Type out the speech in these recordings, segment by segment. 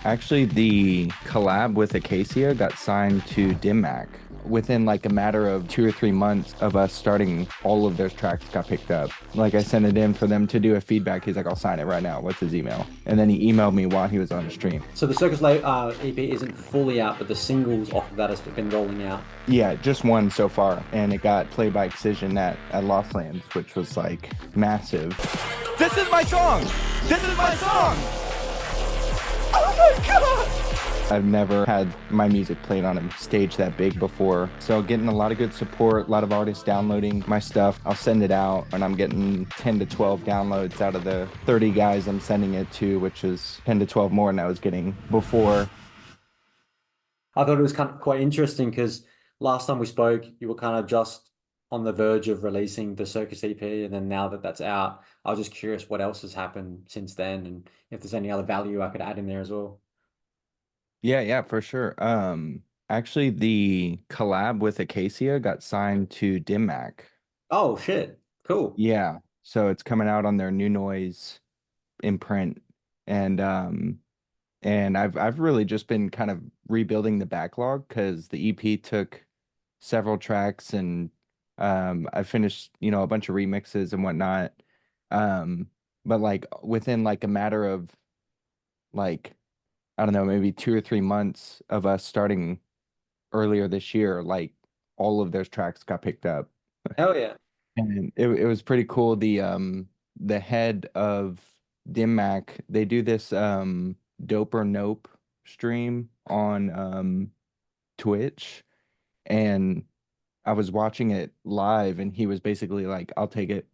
Actually, the collab with Acacia got signed to MAK. Within like a matter of 2 or 3 months of us starting, all of their tracks got picked up. Like I sent it in for them to do a feedback. He's like, I'll sign it right now. What's his email? And then he emailed me while he was on the stream. So the EP isn't fully out, but the singles off of that has been rolling out. Yeah, just one so far. And it got played by Excision at Lost Lands, which was like massive. This is my song! This is my song! Oh my God! I've never had my music played on a stage that big before. So getting a lot of good support, a lot of artists downloading my stuff. I'll send it out and I'm getting 10 to 12 downloads out of the 30 guys I'm sending it to, which is 10 to 12 more than I was getting before. I thought it was kind of quite interesting because last time we spoke, you were kind of just on the verge of releasing the Circus EP, and then now that that's out, I was just curious what else has happened since then, and if there's any other value I could add in there as well. Yeah, yeah, for sure. Actually the collab with Acacia got signed to MAK. Oh shit, cool. Yeah. So it's coming out on their new noise imprint. And I've really just been kind of rebuilding the backlog because the EP took several tracks and I finished, a bunch of remixes and whatnot. Um, but like within like a matter of like, I don't know, maybe 2 or 3 months of us starting earlier this year, like all of those tracks got picked up. Hell yeah. And it was pretty cool. The head of DimMac, they do this Dope or Nope stream on Twitch, and I was watching it live and he was basically like, I'll take it.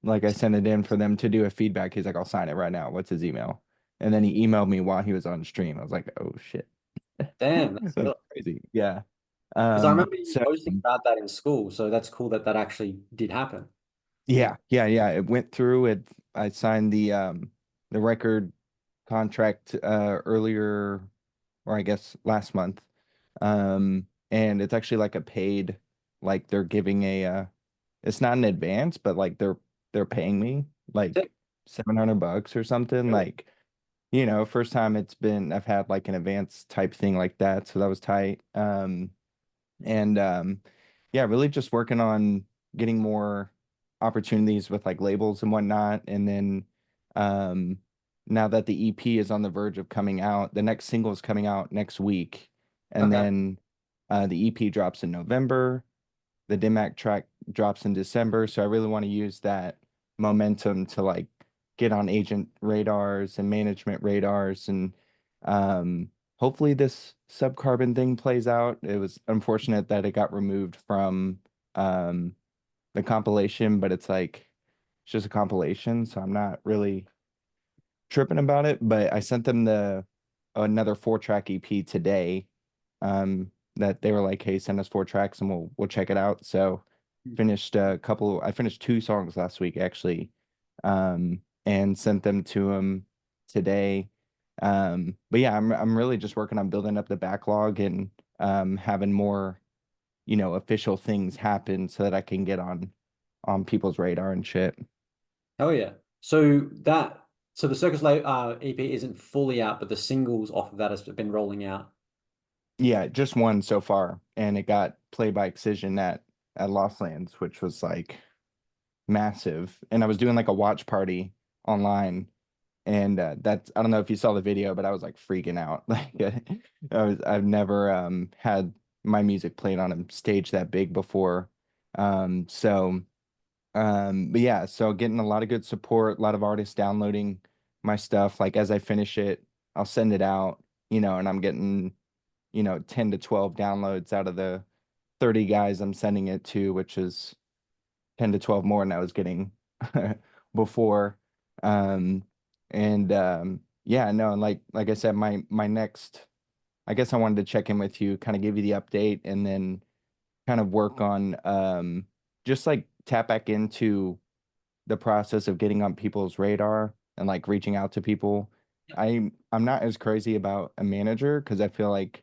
Like I sent it in for them to do a feedback. He's like, I'll sign it right now. What's his email? And then he emailed me while he was on stream. I was like, oh shit. Damn, that's That's cool. crazy. Yeah. Because I remember you So posting about that in school, so that's cool that that actually did happen. yeah, yeah, yeah. It went through it. I signed the record contract earlier, or I guess last month. And it's actually like a paid, like they're giving it's not an advance, but like they're paying me Sick. like $700 or something. Really? Like, first time I've had like an advance type thing like that, so that was tight. And yeah, really just working on getting more opportunities with like labels and whatnot. And then um now that the EP is on the verge of coming out, the next single is coming out next week. And Okay. then the EP drops in November, the DMAC track drops in December. So I really want to use that momentum to like get on agent radars and management radars and hopefully this subcarbon thing plays out. It was unfortunate that it got removed from um the compilation, but it's just a compilation, so I'm not really tripping about it. But I sent them the another 4 track EP today. That they were like, hey, send us 4 tracks and we'll check it out. So I finished 2 songs last week actually, and sent them to them today. But yeah, I'm really just working on building up the backlog and having more, official things happen so that I can get on people's radar and shit. Hell yeah. So the EP isn't fully out, but the singles off of that has been rolling out. Yeah, just one so far, and it got played by Excision at Lost Lands, which was like massive. And I was doing like a watch party online, and that's I don't know if you saw the video, but I was like freaking out. Like I've never had my music played on a stage that big before. So but yeah, so getting a lot of good support, a lot of artists downloading my stuff. Like as I finish it, I'll send it out, and I'm getting, 10 to 12 downloads out of the 30 guys I'm sending it to, which is 10 to 12 more than I was getting before. Um, and yeah, no, and like I said, my next, I guess I wanted to check in with you, kind of give you the update, and then kind of work on just like tap back into the process of getting on people's radar and like reaching out to people. I'm not as crazy about a manager because I feel like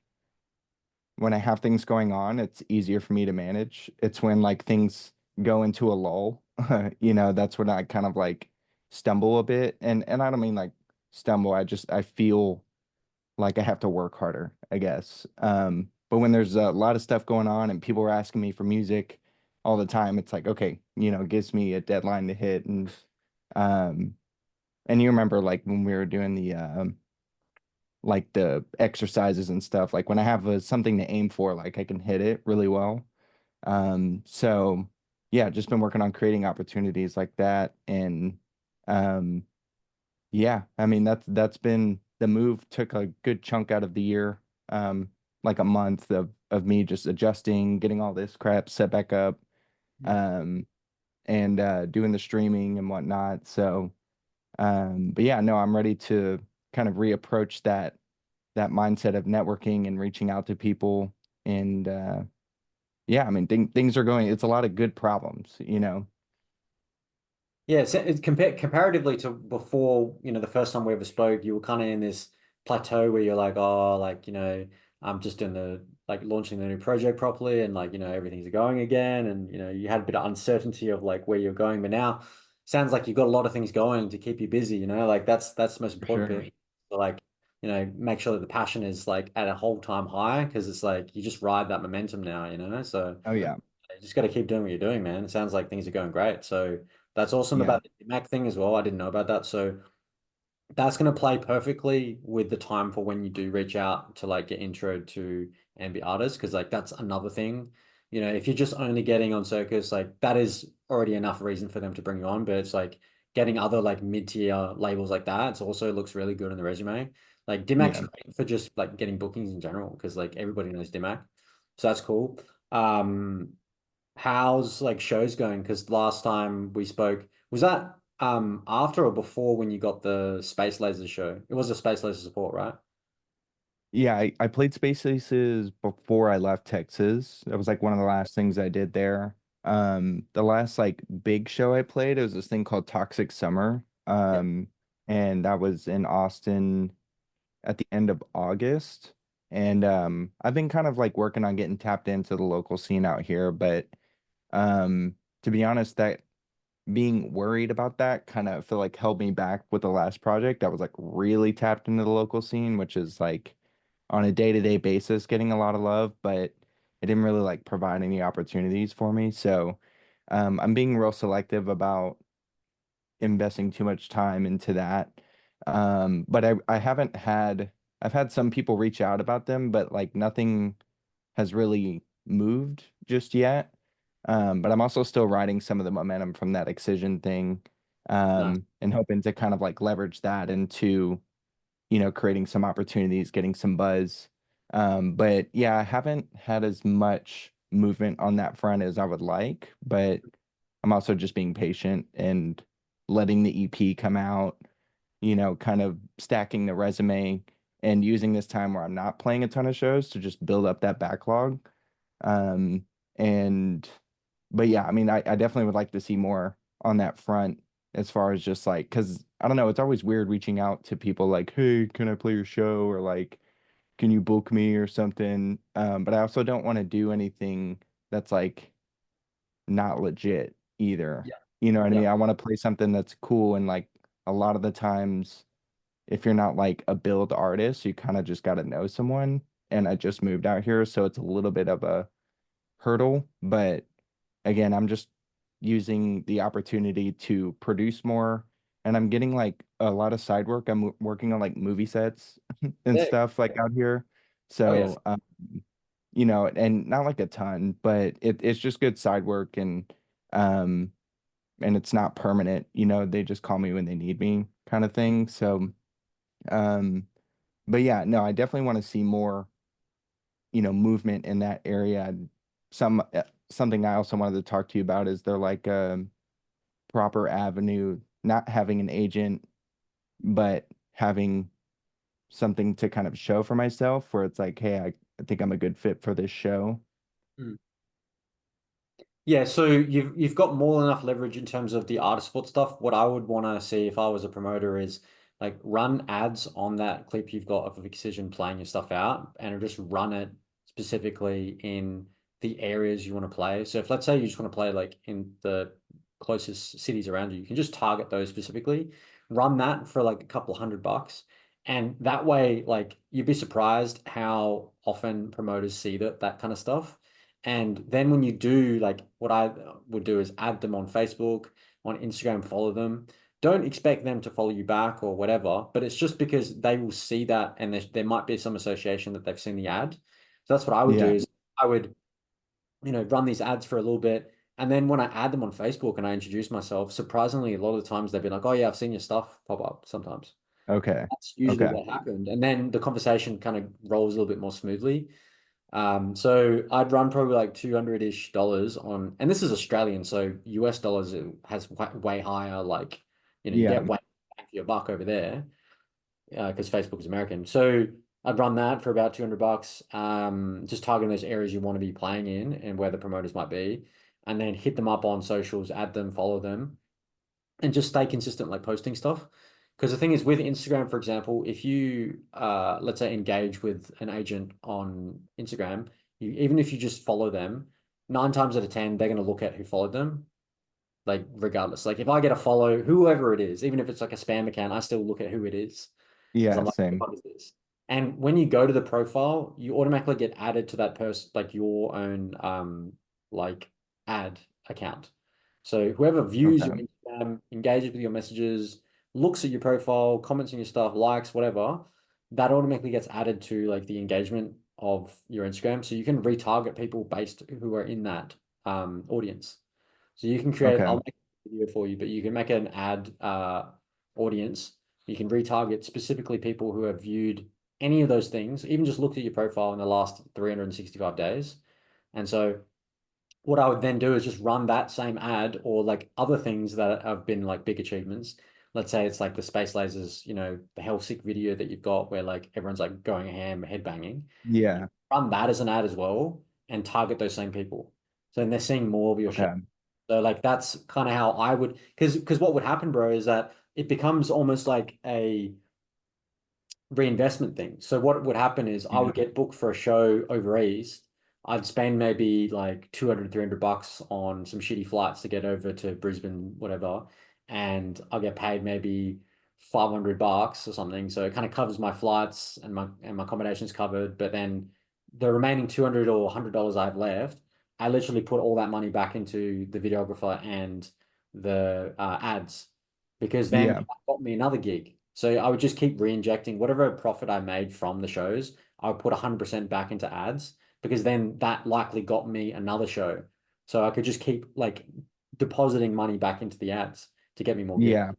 when I have things going on, it's easier for me to manage. It's when like things go into a lull, that's when I kind of like stumble a bit. And I don't mean like stumble. I feel like I have to work harder, I guess. But when there's a lot of stuff going on and people are asking me for music all the time, it's like, okay, it gives me a deadline to hit. Um, and you remember like when we were doing the like the exercises and stuff, like when I have something to aim for, like I can hit it really well. So yeah, just been working on creating opportunities like that. And um, yeah, I mean that's been the move took a good chunk out of the year. Like a month of me just adjusting, getting all this crap set back up, um, and doing the streaming and whatnot. So but yeah, no, I'm ready to kind of reapproach that mindset of networking and reaching out to people. And yeah, I mean things are going, it's a lot of good problems. Yeah, so it's comparatively to before, the first time we ever spoke, you were kind of in this plateau where you're like, oh, like, I'm just doing like launching the new project properly and like, everything's going again. And, you had a bit of uncertainty of like where you're going. But now sounds like you've got a lot of things going to keep you busy, like that's the most For important sure. bit. So like, make sure that the passion is like at a whole time high because it's like you just ride that momentum now. So Oh yeah. you just got to keep doing what you're doing, man. It sounds like things are going great. So that's awesome Yeah. about the MAK thing as well. I didn't know about that. So that's going to play perfectly with the time for when you do reach out to like get intro to ambient artists. Cause like that's another thing. If you're just only getting on Circus, like that is already enough reason for them to bring you on. But it's like getting other like mid-tier labels like that. It also looks really good on the resume. Like Dimac's Yeah. great for just like getting bookings in general because like everybody knows Dimac. So that's cool. Um, how's like shows going? Because last time we spoke, was that after or before when you got the Space Laser show? It was a Space Laser support, right? Yeah, I played Space Aces before I left Texas. That was like one of the last things I did there. The last like big show I played, it was this thing called Toxic Summer. Yeah. And that was in Austin at the end of August. And I've been kind of like working on getting tapped into the local scene out here, but to be honest, that being worried about that kind of feel like held me back with the last project. I was like really tapped into the local scene, which is like on a day-to-day basis getting a lot of love, but it didn't really like provide any opportunities for me. So I'm being real selective about investing too much time into that. But I haven't had I've had some people reach out about them, but like nothing has really moved just yet. But I'm also still riding some of the momentum from that Excision thing, No. and hoping to kind of like leverage that into, creating some opportunities, getting some buzz. But yeah, I haven't had as much movement on that front as I would like, but I'm also just being patient and letting the EP come out, kind of stacking the resume and using this time where I'm not playing a ton of shows to just build up that backlog. Um, and but yeah, I mean, I definitely would like to see more on that front as far as just like, because I don't know, it's always weird reaching out to people like, hey, can I play your show? Or like, can you book me or something? But I also don't want to do anything that's like not legit either. Yeah. You know what I Yeah. mean? I want to play something that's cool. And like a lot of the times, if you're not like a build artist, you kind of just got to know someone. And I just moved out here, so it's a little bit of a hurdle. But again, I'm just using the opportunity to produce more. And I'm getting like a lot of side work. I'm working on like movie sets and Yeah. stuff like out here. Oh yes. So, and not like a ton, but it's just good side work, um, and it's not permanent. They just call me when they need me kind of thing. So, um, but yeah, no, I definitely want to see more, movement in that area. Something I also wanted to talk to you about is there like a proper avenue, not having an agent, but having something to kind of show for myself where it's like, hey, I think I'm a good fit for this show. Mm. Yeah, so you've got more than enough leverage in terms of the artist support stuff. What I would want to see if I was a promoter is like run ads on that clip you've got of Excision playing your stuff out and just run it specifically in the areas you want to play. So if let's say you just want to play like in the closest cities around you, you can just target those specifically, run that for like a couple of $100 And that way, like you'd be surprised how often promoters see that kind of stuff. And then when you do, like what I would do is add them on Facebook, on Instagram, follow them. Don't expect them to follow you back or whatever, but it's just because they will see that and there might be some association that they've seen the ad. So that's what I would do Yeah. is I would, run these ads for a little bit. And then when I add them on Facebook and I introduce myself, surprisingly, a lot of the times they've been like, oh yeah, I've seen your stuff pop up sometimes. Okay. That's usually Okay. what happened. And then the conversation kind of rolls a little bit more smoothly. So I'd run probably like 200-ish dollars on, and this is Australian, so US dollars it has way higher, like, you Yeah. get way back for your buck over there, because Facebook is American. So I'd run that for about 200 bucks, just targeting those areas you want to be playing in and where the promoters might be, and then hit them up on socials, add them, follow them, and just stay consistent, like posting stuff. Because the thing is, with Instagram, for example, if you let's say engage with an agent on Instagram, even if you just follow them, 9 times out of 10, they're going to look at who followed them, like regardless. Like if I get a follow, whoever it is, even if it's like a spam account, I still look at who it is because I'm Yeah. like, what the Same. fuck is this? And when you go to the profile, you automatically get added to that person, like your own like ad account. So whoever views your Okay. Instagram, engages with your messages, looks at your profile, comments on your stuff, likes, whatever, that automatically gets added to like the engagement of your Instagram. So you can retarget people based who are in that audience. So you can create, Okay. I'll make a video for you, but you can make an ad audience. You can retarget specifically people who have viewed any of those things, even just looked at your profile in the last 365 days. And so what I would then do is just run that same ad or like other things that have been like big achievements. Let's say it's like the space lasers, the health sick video that you've got where like everyone's like going ham, headbanging. You Yeah. run that as an ad as well and target those same people. So then they're seeing more of your shit. Okay. So like that's kind of how I would, because what would happen, bro, is that it becomes almost like a reinvestment thing. So what would happen is I Yeah. would get booked for a show over East. I'd spend maybe like 200, 300 bucks on some shitty flights to get over to Brisbane, whatever. And I'll get paid maybe 500 bucks or something. So it kind of covers my flights and my accommodation's covered. But then the remaining 200 or $100 I have left, I literally put all that money back into the videographer and the ads because then Yeah. that got me another gig. So I would just keep re-injecting whatever profit I made from the shows. I would put 100% back into ads because then that likely got me another show. So I could just keep like depositing money back into the ads to get me more gigs. Yeah.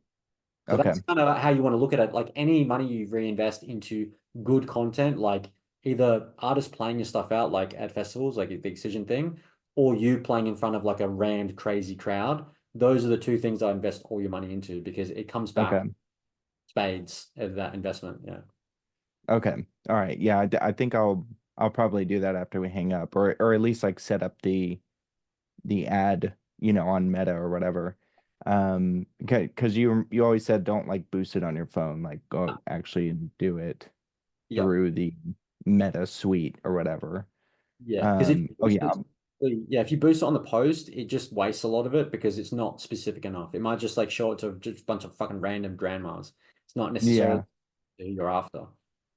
So Okay. that's kind of how you want to look at it. Like any money you reinvest into good content, like either artists playing your stuff out, like at festivals, like the Excision thing, or you playing in front of like a rammed crazy crowd. Those are the two things I invest all your money into because it comes back Okay. spades of that investment. Yeah. Okay. All right. Yeah. I think I'll probably do that after we hang up, or at least like set up the ad, on Meta or whatever. Okay, because you always said don't like boost it on your phone, like go actually do it Yep. through the Meta suite or whatever. Yeah. Because if you Oh boost yeah. it, yeah, if you boost it on the post, it just wastes a lot of it because it's not specific enough. It might just like show it to just a bunch of fucking random grandmas. It's not necessarily Yeah. who you're after.